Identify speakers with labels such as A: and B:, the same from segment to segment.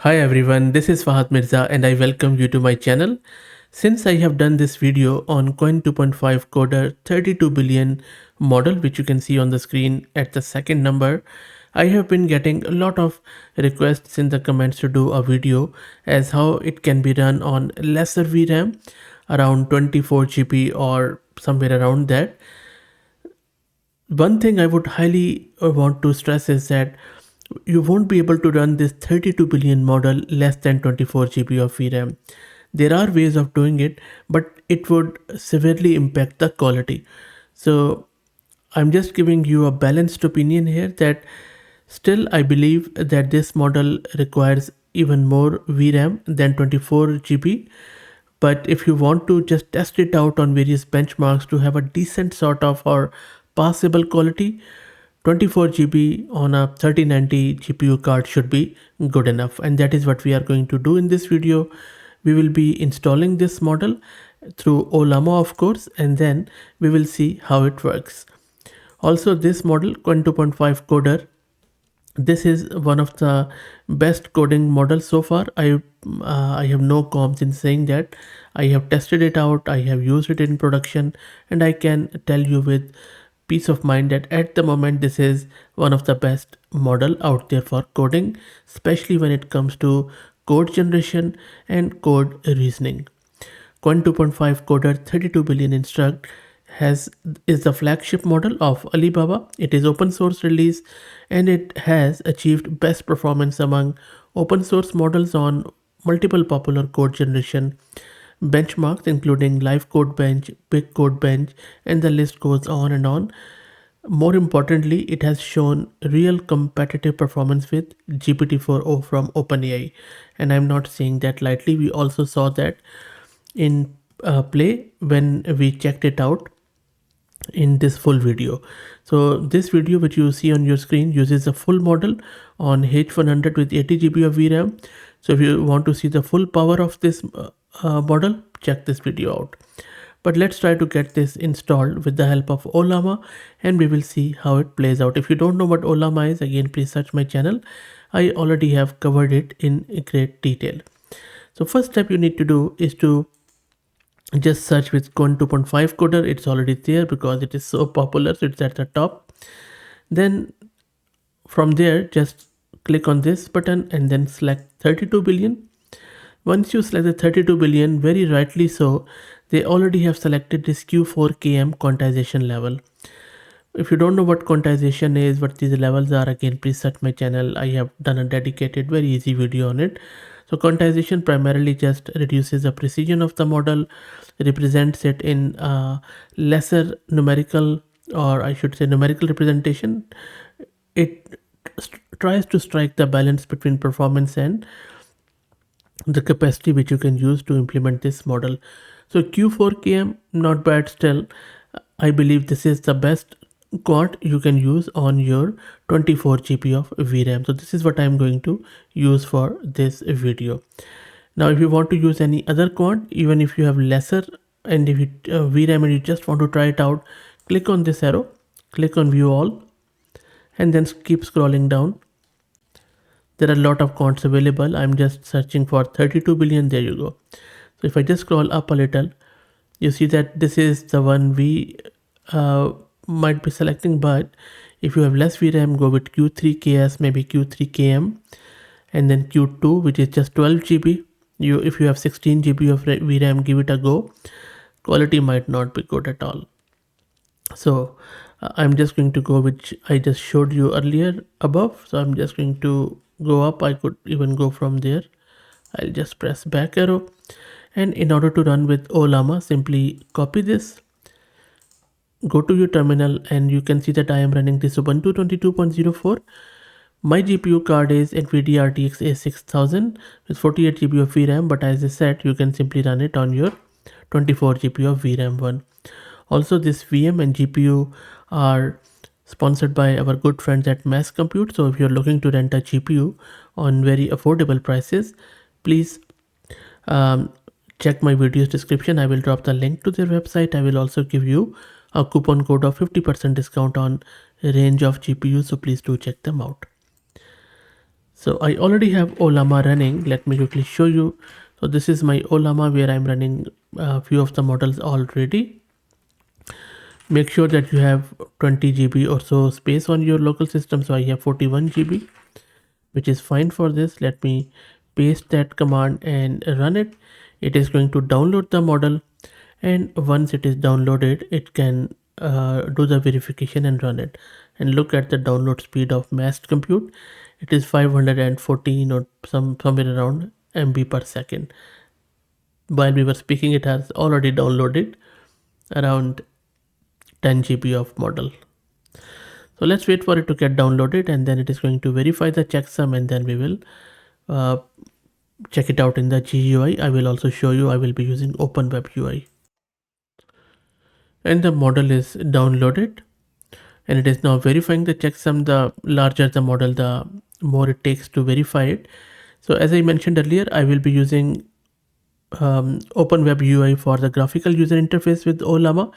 A: Hi everyone, this is Fahad Mirza and I welcome you to my channel. Since I have done this video on Qwen 2.5 coder 32 billion model, which you can see on the screen at the second number, I have been getting a lot of requests in the comments to do a video as how it can be run on lesser VRAM around 24 GB or somewhere around that. One thing I would highly want to stress is that you won't be able to run this 32 billion model less than 24 GB of VRAM. There are ways of doing it, but it would severely impact the quality. So I'm just giving you a balanced opinion here that still I believe that this model requires even more VRAM than 24 GB. But if you want to just test it out on various benchmarks to have a decent sort of or passable quality, 24 GB on a 3090 GPU card should be good enough, and that is what we are going to do in this video. We will be installing this model through Ollama, of course, and then we will see how it works. Also, this model Qwen 2.5 coder, this is one of the best coding models so far. I have no qualms in saying that. I have tested it out, I have used it in production, and I can tell you with peace of mind that at the moment this is one of the best model out there for coding, especially when it comes to code generation and code reasoning. Qwen 2.5 coder 32 billion instruct is the flagship model of Alibaba. It is open source release and it has achieved best performance among open source models on multiple popular code generation benchmarks including Live Code Bench, Big Code Bench, and the list goes on and on. More importantly, it has shown real competitive performance with GPT-4o from OpenAI, and I'm not saying that lightly. We also saw that in play when we checked it out in this full video. So this video which you see on your screen uses a full model on H100 with 80 GB of VRAM. So if you want to see the full power of this model, check this video out. But let's try to get this installed with the help of Ollama and we will see how it plays out. If you don't know what Ollama is, again please search my channel. I already have covered it in great detail. So first step you need to do is to just search with Qwen 2.5 coder. It's already there because it is so popular, so it's at the top. Then from there just click on this button and then select 32 billion. Once you select the 32 billion, very rightly so, they already have selected this Q4KM quantization level. If you don't know what quantization is, what these levels are, again please search my channel. I have done a dedicated very easy video on it. So quantization primarily just reduces the precision of the model, represents it in lesser numerical, or I should say numerical representation. It tries to strike the balance between performance and the capacity which you can use to implement this model. So Q4KM, not bad still. I believe this is the best quant you can use on your 24 GB of VRAM. So this is what I'm going to use for this video. Now if you want to use any other quant, even if you have lesser and if you VRAM and you just want to try it out, click on this arrow, click on view all, and then keep scrolling down. There are a lot of quants available. I'm just searching for 32 billion. There you go. So if I just scroll up a little, you see that this is the one we might be selecting, but if you have less VRAM, go with Q3KS, maybe Q3KM, and then Q2, which is just 12 GB. If you have 16 GB of VRAM, give it a go. Quality might not be good at all. So I'm just going to go which I just showed you earlier above. So I'm just going to go up. I could even go from there. I'll just press back arrow, and in order to run with Ollama, simply copy this, go to your terminal, and you can see that I am running this Ubuntu 22.04. My GPU card is NVIDIA RTX A6000 with 48 GB of VRAM, but as I said, you can simply run it on your 24 GB of VRAM one. Also, this VM and GPU are sponsored by our good friends at Mass Compute. So if you're looking to rent a GPU on very affordable prices, please check my video's description. I will drop the link to their website. I will also give you a coupon code of 50% discount on a range of GPUs, so please do check them out. So I already have Ollama running. Let me quickly show you. So this is my Ollama where I'm running a few of the models already. Make sure that you have 20 GB or so space on your local system. So I have 41 GB, which is fine for this. Let me paste that command and run it. It is going to download the model, and once it is downloaded, it can do the verification and run it. And look at the download speed of massed compute. It is 514 or somewhere around MB per second. While we were speaking, it has already downloaded around 10 GB of model. So let's wait for it to get downloaded, and then it is going to verify the checksum, and then we will uh, check it out in the GUI. I will also show you. I will be using OpenWeb UI. And the model is downloaded, and it is now verifying the checksum. The larger the model, the more it takes to verify it. So as I mentioned earlier, I will be using OpenWeb UI for the graphical user interface with Ollama.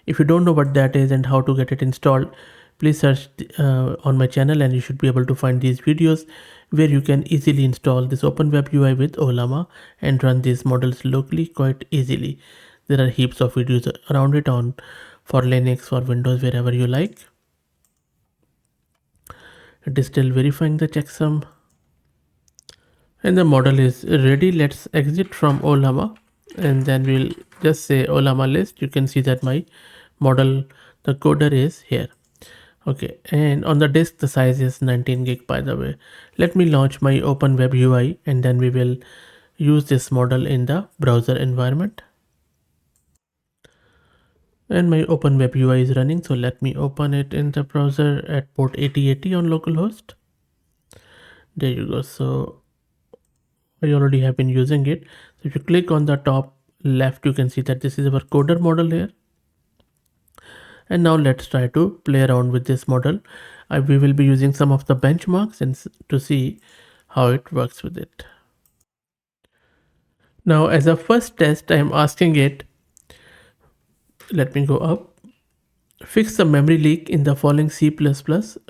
A: If you don't know what that is and how to get it installed, please search on my channel, and you should be able to find these videos where you can easily install this OpenWeb UI with Ollama and run these models locally quite easily. There are heaps of videos around it on for Linux, for Windows, wherever you like. It is still verifying the checksum, and the model is ready. Let's exit from Ollama, and then we'll just say Ollama list. You can see that my model, the coder, is here. Okay, and on the disk the size is 19 gig, by the way. Let me launch my OpenWeb UI, and then we will use this model in the browser environment. And my OpenWeb UI is running, so let me open it in the browser at port 8080 on localhost. There you go. So I already have been using it. So if you click on the top left, you can see that this is our coder model here. And now let's try to play around with this model. We will be using some of the benchmarks and to see how it works with it. Now as a first test, I am asking it, let me go up, fix the memory leak in the following C++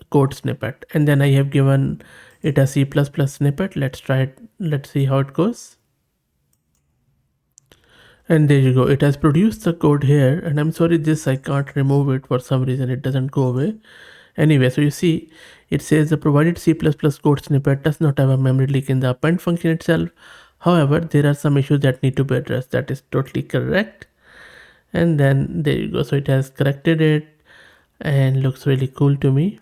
A: code snippet. And then I have given it a C++ snippet. Let's try it. Let's see how it goes. And there you go. It has produced the code here. And I'm sorry, this I can't remove it for some reason. It doesn't go away. Anyway, so you see, it says the provided C++ code snippet does not have a memory leak in the append function itself. However, there are some issues that need to be addressed. That is totally correct. And then there you go. So it has corrected it and looks really cool to me.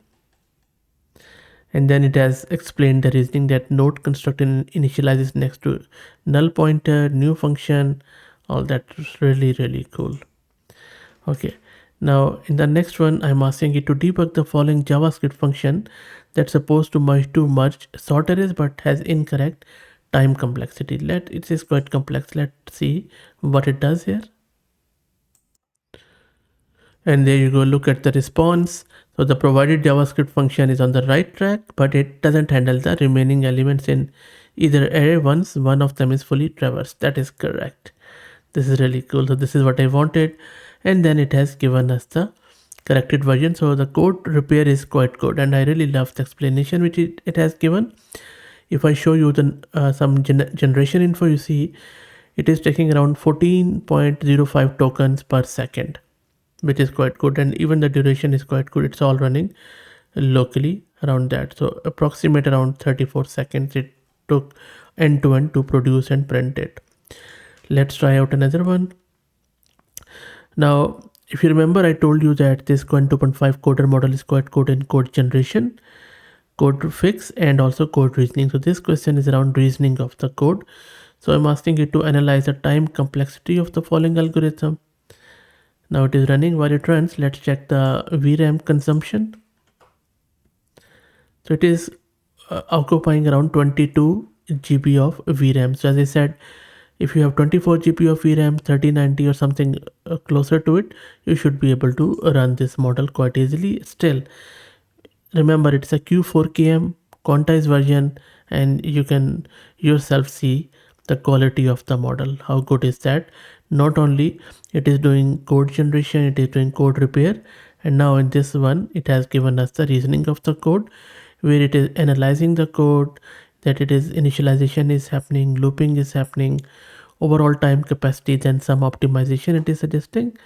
A: And then it has explained the reasoning that node constructor initializes next to null pointer, new function, all that is really, really cool. Okay, now in the next one, I'm asking it to debug the following JavaScript function that's supposed to merge sort arrays but has incorrect time complexity. It is quite complex. Let's see what it does here. And there you go, look at the response. So the provided JavaScript function is on the right track, but it doesn't handle the remaining elements in either array once one of them is fully traversed. That is correct. This is really cool. So this is what I wanted. And then it has given us the corrected version. So the code repair is quite good. And I really love the explanation which it has given. If I show you the some generation info, you see it is taking around 14.05 tokens per second, which is quite good. And even the duration is quite good. It's all running locally around that. So approximate around 34 seconds it took end to end to produce and print it. Let's try out another one. Now, if you remember, I told you that this Qwen2.5 coder model is quite good in code generation, code fix, and also code reasoning. So this question is around reasoning of the code. So I'm asking it to analyze the time complexity of the following algorithm. Now it is running. While it runs, let's check the VRAM consumption. So it is occupying around 22 GB of VRAM. So as I said, if you have 24 GB of VRAM, 3090 or something closer to it, you should be able to run this model quite easily. Still, remember it's a Q4KM quantized version, and you can yourself see the quality of the model. How good is that? Not only it is doing code generation, it is doing code repair, and now in this one it has given us the reasoning of the code, where it is analyzing the code, that it is initialization is happening, looping is happening, overall time capacity, then some optimization it is suggesting,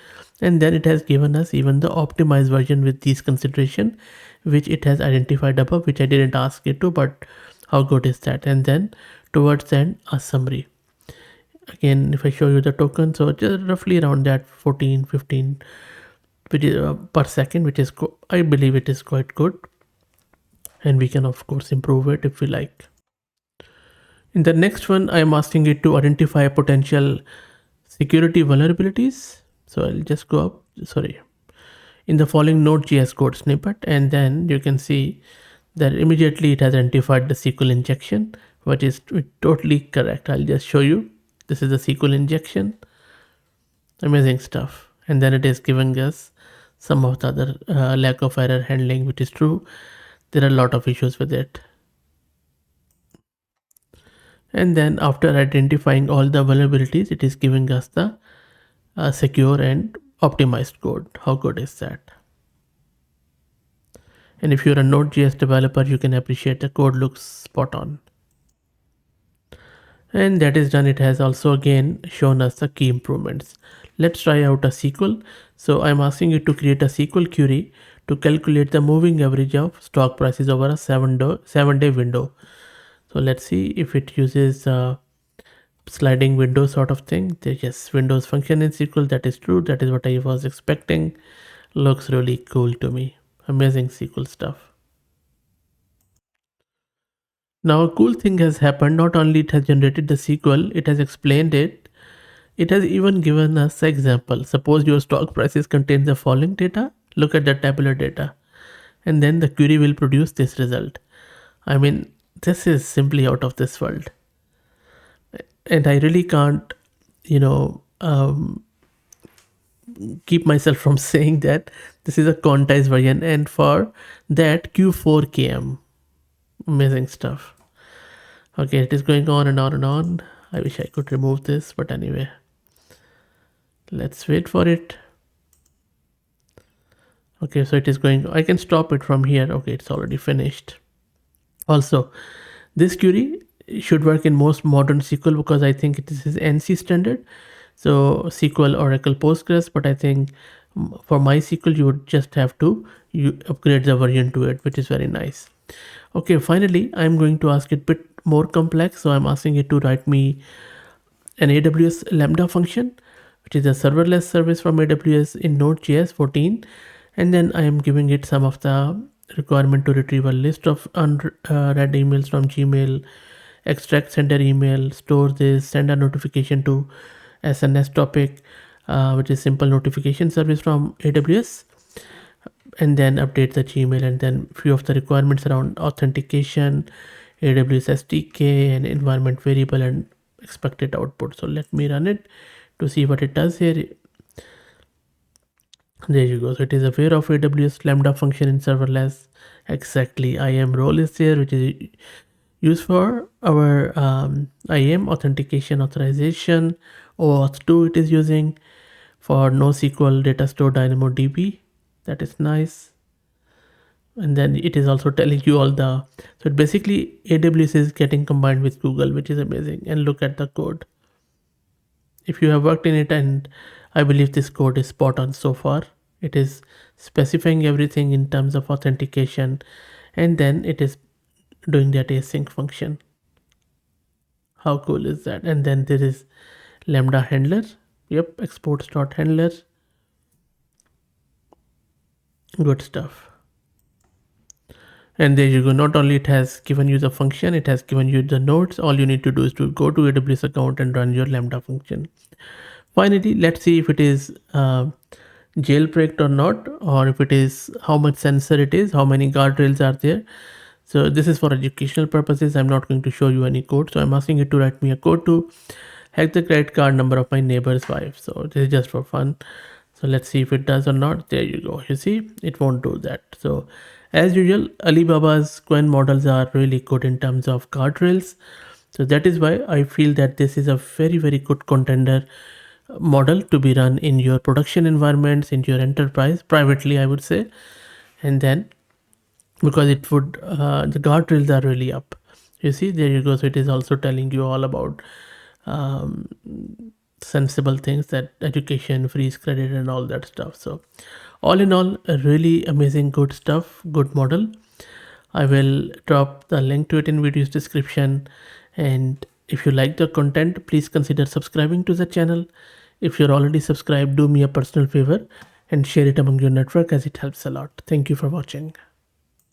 A: and then it has given us even the optimized version with these consideration, which it has identified above, which I didn't ask it to, but how good is that? And then towards the end, a summary. Again, if I show you the token, so just roughly around that 14 15 which is, per second, which is I believe it is quite good, and we can of course improve it if we like. In the next one, I am asking it to identify potential security vulnerabilities. So I'll just go up, sorry, in the following Node.js code snippet, and then you can see that immediately it has identified the SQL injection, which is totally correct. I'll just show you. This is the SQL injection. Amazing stuff. And then it is giving us some of the other lack of error handling, which is true. There are a lot of issues with it. And then after identifying all the vulnerabilities, it is giving us the secure and optimized code. How good is that? And if you're a Node.js developer, you can appreciate the code looks spot on. And that is done. It has also again shown us the key improvements. Let's try out a SQL. So I'm asking it to create a SQL query to calculate the moving average of stock prices over a 7-day window. So let's see if it uses sliding window sort of thing. Yes, Windows function in SQL. That is true. That is what I was expecting. Looks really cool to me. Amazing SQL stuff. Now a cool thing has happened. Not only it has generated the SQL, it has explained it. It has even given us an example. Suppose your stock prices contain the following data. Look at the tabular data. And then the query will produce this result. I mean, this is simply out of this world. And I really can't, keep myself from saying that this is a quantized version. And for that, Q4KM. Amazing stuff. Okay, it is going on and on and on. I wish I could remove this, but anyway. Let's wait for it. Okay, so it is going, I can stop it from here. Okay, it's already finished. Also, this query should work in most modern SQL because I think this is NC standard. So SQL, Oracle, Postgres, but I think for MySQL, you would just have to upgrade the version to it, which is very nice. Okay, finally, I'm going to ask it a bit more complex. So I'm asking it to write me an AWS Lambda function, which is a serverless service from AWS in Node.js 14. And then I am giving it some of the requirement to retrieve a list of unread emails from Gmail, extract sender email, store this, send a notification to SNS topic, which is simple notification service from AWS, and then update the Gmail, and then few of the requirements around authentication, AWS SDK, and environment variable and expected output. So let me run it to see what it does here. There you go. So it is aware of AWS Lambda function in serverless. Exactly. IAM role is there, which is used for our IAM authentication authorization. OAuth 2 it is using for NoSQL data store DynamoDB. That is nice. And then it is also telling you all the, so basically AWS is getting combined with Google, which is amazing. And look at the code. If you have worked in it, and I believe this code is spot on so far. It is specifying everything in terms of authentication, and then it is doing that async function. How cool is that? And then there is Lambda handler. Yep, exports.handler. Good stuff. And there you go. Not only it has given you the function, it has given you the nodes. All you need to do is to go to AWS account and run your Lambda function. Finally, let's see if it is jailbreaked or not, or if it is, how much sensor it is, how many guardrails are there. So this is for educational purposes. I'm not going to show you any code. So I'm asking it to write me a code to hack the credit card number of my neighbor's wife. So this is just for fun. So let's see if it does or not. There you go. You see, it won't do that. So as usual, Alibaba's Qwen models are really good in terms of guardrails. So that is why I feel that this is a very, very good contender model to be run in your production environments, in your enterprise, privately, I would say. And then because it would, the guardrails are really up. You see, there you go. So it is also telling you all about um, sensible things, that education, freeze credit, and all that stuff. So all in all, a really amazing, good stuff, good model. I will drop the link to it in video's description. And if you like the content, please consider subscribing to the channel. If you're already subscribed, do me a personal favor and share it among your network, as it helps a lot. Thank you for watching.